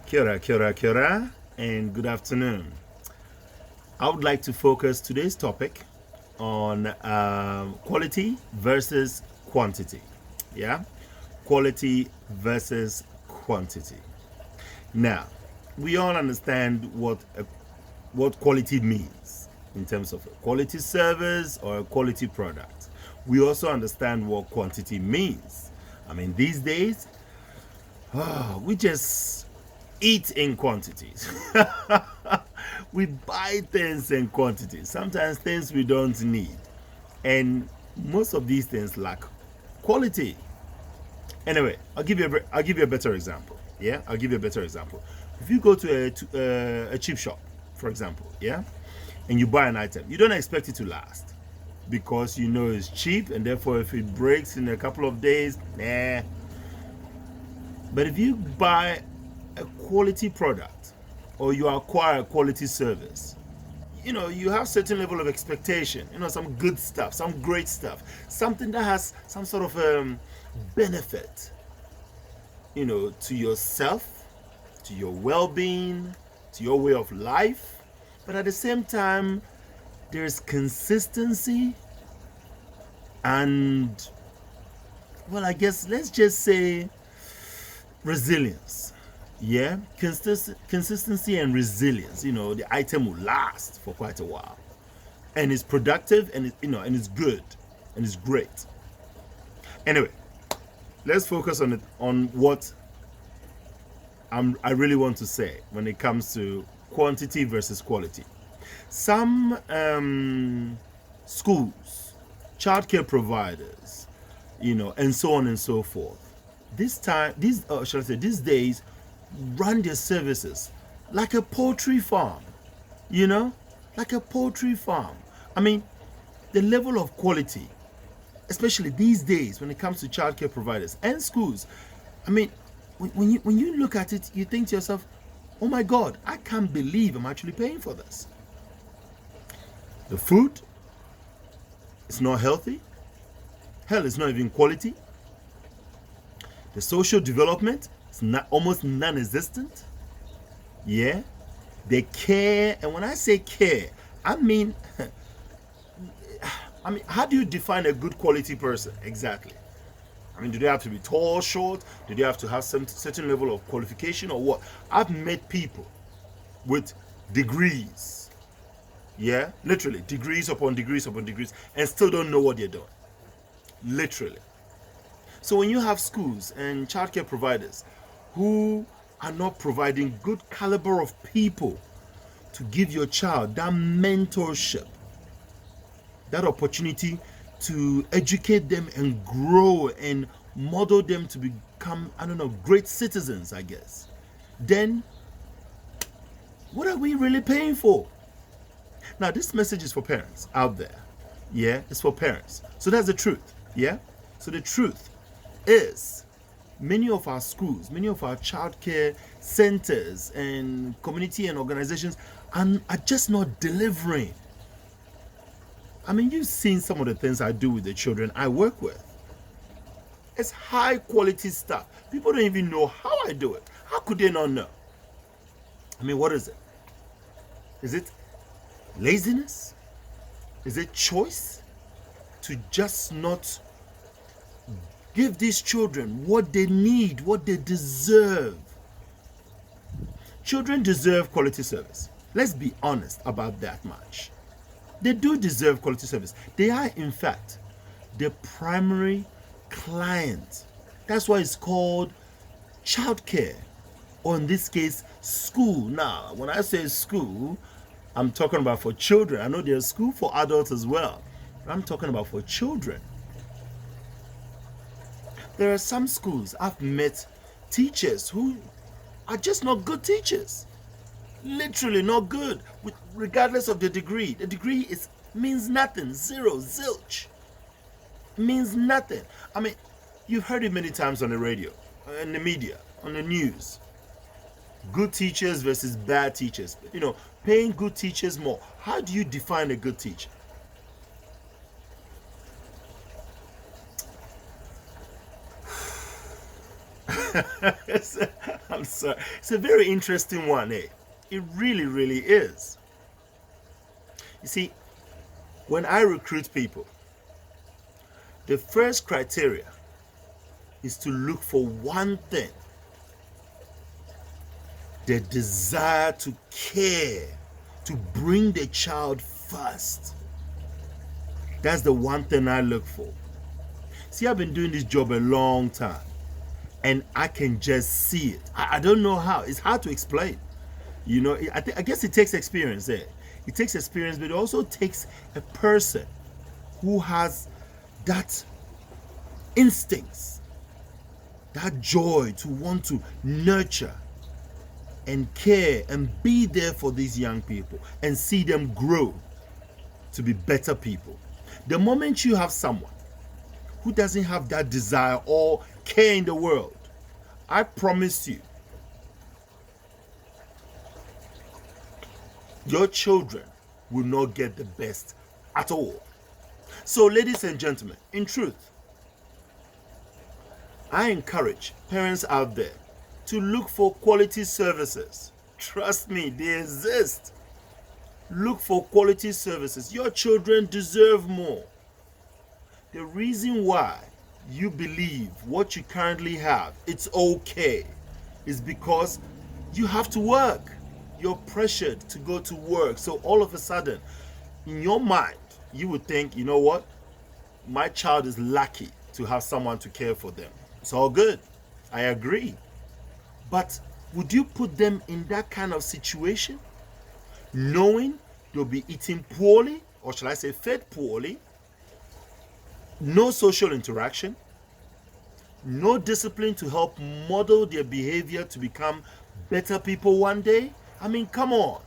Kia ora, and good afternoon. I would like to focus today's topic on quality versus quantity. Yeah, quality versus quantity. Now, we all understand what quality means in terms of a quality service or a quality product. We also understand what quantity means. I mean, these days, we just eat in quantities. We buy things in quantities, sometimes things we don't need. And most of these things lack quality. Anyway, I'll give you a better example. Yeah, I'll give you a better example. If you go to a cheap shop, for example, yeah, and you buy an item, you don't expect it to last because you know it's cheap, and therefore if it breaks in a couple of days, nah. But if you buy a quality product or you acquire a quality service, you have certain level of expectation, some good stuff, some great stuff, something that has some sort of benefit, to yourself, to your well-being, to your way of life. But at the same time, there's consistency and, well, I guess let's just say resilience. Yeah, consistency and resilience. The item will last for quite a while, and it's productive, and and it's good, and it's great. Anyway, let's focus on what I really want to say when it comes to quantity versus quality. Some schools, childcare providers, and so on and so forth. These days, run their services like a poultry farm, like a poultry farm. I mean, the level of quality, especially these days when it comes to childcare providers and schools, I mean, when you look at it, you think to yourself, oh my God, I can't believe I'm actually paying for this. The food is not healthy. Hell, it's not even quality. The social development is almost non-existent. Yeah, they care, and when I say care, I mean, how do you define a good quality person exactly? I mean, do they have to be tall, short? Do they have to have some certain level of qualification, or what? I've met people with degrees, yeah, literally degrees upon degrees upon degrees, and still don't know what they're doing, literally. So when you have schools and childcare providers who are not providing good caliber of people to give your child that mentorship, that opportunity to educate them and grow and model them to become, great citizens, I guess, then what are we really paying for? Now, this message is for parents out there. Yeah, it's for parents. So that's the truth. Yeah? So the truth is, many of our schools, many of our childcare centers and community and organizations are just not delivering. I mean, you've seen some of the things I do with the children I work with. It's high quality stuff. People don't even know how I do it. How could they not know? I mean, what is it? Is it laziness? Is it choice to just not give these children what they need, what they deserve? Children deserve quality service. Let's be honest about that much. They do deserve quality service. They are, in fact, the primary client. That's why it's called childcare, or in this case, school. Now, when I say school, I'm talking about for children. I know there's school for adults as well, but I'm talking about for children. There are some schools I've met teachers who are just not good teachers. Literally not good, regardless of the degree. The degree means nothing. Zero, zilch. Means nothing. I mean, you've heard it many times on the radio, in the media, on the news. Good teachers versus bad teachers. Paying good teachers more. How do you define a good teacher? I'm sorry. It's a very interesting one, eh? It really, really is. You see, when I recruit people, the first criteria is to look for one thing: the desire to care, to bring the child first. That's the one thing I look for. See, I've been doing this job a long time, and I can just see it. I don't know how. It's hard to explain. You know, I guess it takes experience there. It takes experience, but it also takes a person who has that instincts, that joy to want to nurture and care and be there for these young people and see them grow to be better people. The moment you have someone who doesn't have that desire or care in the world, I promise you, your children will not get the best at all. So, ladies and gentlemen, in truth, I encourage parents out there to look for quality services. Trust me, they exist. Look for quality services. Your children deserve more. The reason why you believe what you currently have, it's okay, is because you have to work. You're pressured to go to work. So all of a sudden, in your mind, you would think, you know what? My child is lucky to have someone to care for them. It's all good. I agree. But would you put them in that kind of situation, knowing they'll be eating poorly, or shall I say fed poorly, no social interaction, no discipline to help model their behavior to become better people one day? I mean, come on.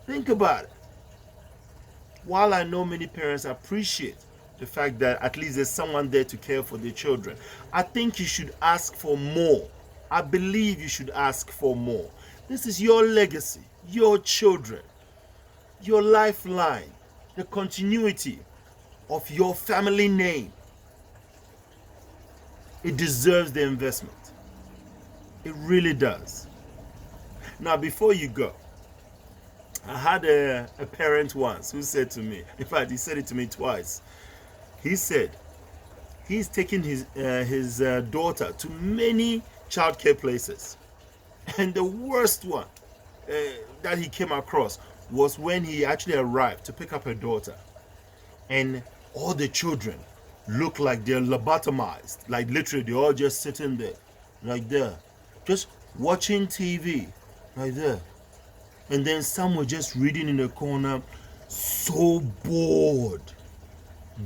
Think about it. While I know many parents appreciate the fact that at least there's someone there to care for their children, I think you should ask for more. I believe you should ask for more. This is your legacy, your children, your lifeline, the continuity of your family name. It deserves the investment. It really does. Now, before you go, I had a parent once who said to me, in fact, he said it to me twice. He said he's taking his daughter to many childcare places. And the worst one that he came across was when he actually arrived to pick up her daughter. And all the children look like they're lobotomized. Like literally, they're all just sitting there, like there, just watching TV, like there. And then some were just reading in the corner, so bored.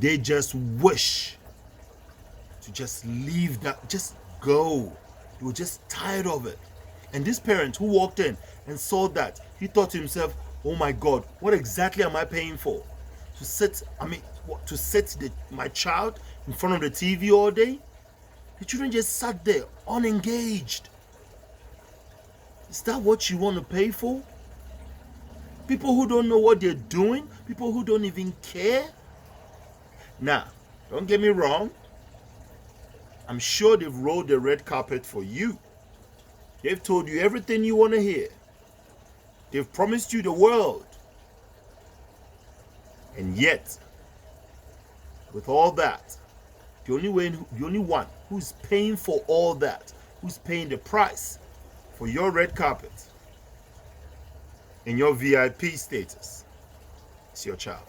They just wish to just leave that, just go. They were just tired of it. And this parent who walked in and saw that, he thought to himself, oh my God, what exactly am I paying for? To sit my child in front of the TV all day? The children just sat there, unengaged. Is that what you want to pay for? People who don't know what they're doing? People who don't even care? Now, don't get me wrong. I'm sure they've rolled the red carpet for you. They've told you everything you want to hear. They've promised you the world. And yet, with all that, the only one who's paying for all that, who's paying the price for your red carpet and your VIP status, is your child.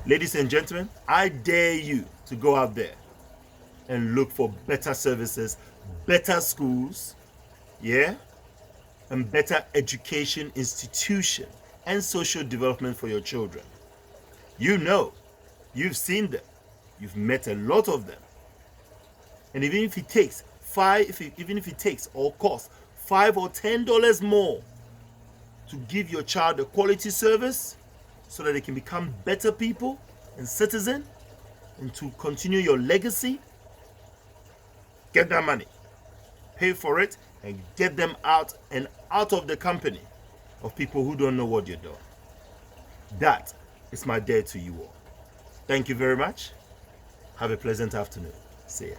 Ladies and gentlemen, I dare you to go out there and look for better services, better schools, yeah, and better education institution and social development for your children. You know, you've seen them, you've met a lot of them, and even if it takes or costs $5 or $10 more to give your child a quality service so that they can become better people and citizens and to continue your legacy, get that money, pay for it, and get them out of the company of people who don't know what you're doing. That is my dare to you all. Thank you very much. Have a pleasant afternoon. See ya.